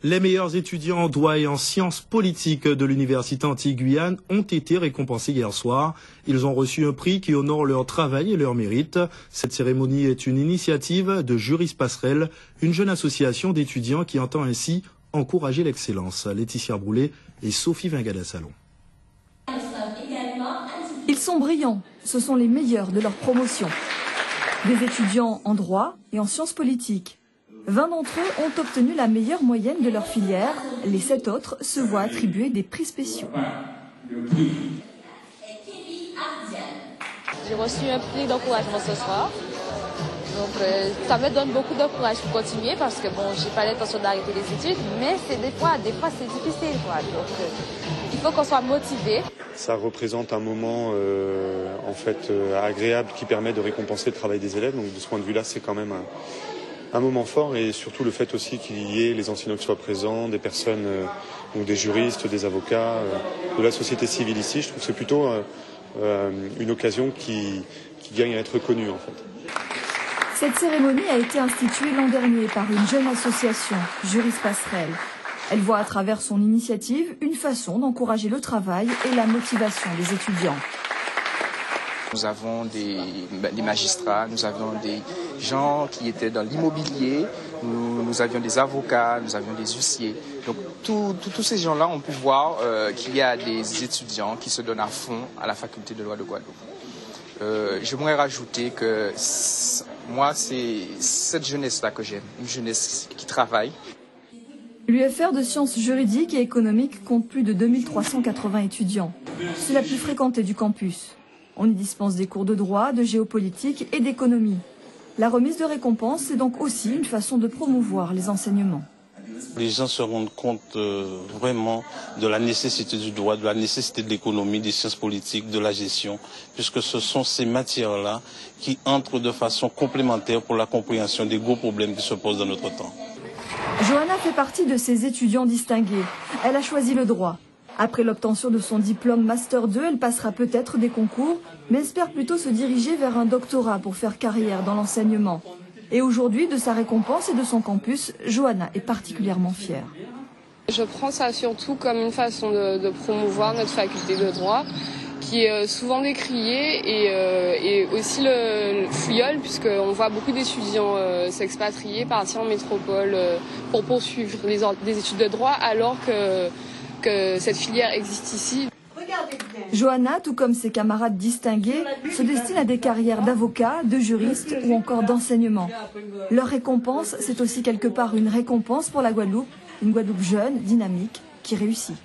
Les meilleurs étudiants en droit et en sciences politiques de l'Université Antilles-Guyane ont été récompensés hier soir. Ils ont reçu un prix qui honore leur travail et leur mérite. Cette cérémonie est une initiative de Juris Passerelle, une jeune association d'étudiants qui entend ainsi encourager l'excellence. Laetitia Broulet et Sophie Vingadès-Salon. Ils sont brillants, ce sont les meilleurs de leur promotion. Des étudiants en droit et en sciences politiques. 20 d'entre eux ont obtenu la meilleure moyenne de leur filière. Les 7 autres se voient attribuer des prix spéciaux. J'ai reçu un prix d'encouragement ce soir. Donc ça me donne beaucoup de courage pour continuer parce que bon, j'ai pas l'intention d'arrêter les études, mais des fois c'est difficile, quoi. Donc il faut qu'on soit motivé. Ça représente un moment agréable qui permet de récompenser le travail des élèves. Donc de ce point de vue-là, c'est quand même un moment fort, et surtout le fait aussi qu'il y ait les enseignants qui soient présents, des personnes, donc des juristes, des avocats, de la société civile ici. Je trouve que c'est plutôt une occasion qui gagne à être connue en fait. Cette cérémonie a été instituée l'an dernier par une jeune association, Juris Passerelle. Elle voit à travers son initiative une façon d'encourager le travail et la motivation des étudiants. Nous avons des magistrats, nous avions des gens qui étaient dans l'immobilier, nous avions des avocats, nous avions des huissiers. Donc tous ces gens-là ont pu voir qu'il y a des étudiants qui se donnent à fond à la faculté de droit de Guadeloupe. J'aimerais rajouter que moi, c'est cette jeunesse-là que j'aime, une jeunesse qui travaille. L'UFR de sciences juridiques et économiques compte plus de 2380 étudiants. C'est la plus fréquentée du campus. On y dispense des cours de droit, de géopolitique et d'économie. La remise de récompense, c'est donc aussi une façon de promouvoir les enseignements. Les gens se rendent compte vraiment de la nécessité du droit, de la nécessité de l'économie, des sciences politiques, de la gestion, puisque ce sont ces matières-là qui entrent de façon complémentaire pour la compréhension des gros problèmes qui se posent dans notre temps. Johanna fait partie de ces étudiants distingués. Elle a choisi le droit. Après l'obtention de son diplôme Master 2, elle passera peut-être des concours, mais espère plutôt se diriger vers un doctorat pour faire carrière dans l'enseignement. Et aujourd'hui, de sa récompense et de son campus, Johanna est particulièrement fière. Je prends ça surtout comme une façon de promouvoir notre faculté de droit, qui est souvent décriée, et aussi le fouilleul, puisqu'on voit beaucoup d'étudiants s'expatrier, partir en métropole pour poursuivre des études de droit, alors que cette filière existe ici. Johanna, tout comme ses camarades distingués, se destine à des carrières d'avocat, de juriste ou encore d'enseignement. Leur récompense, c'est aussi quelque part une récompense pour la Guadeloupe, une Guadeloupe jeune, dynamique, qui réussit.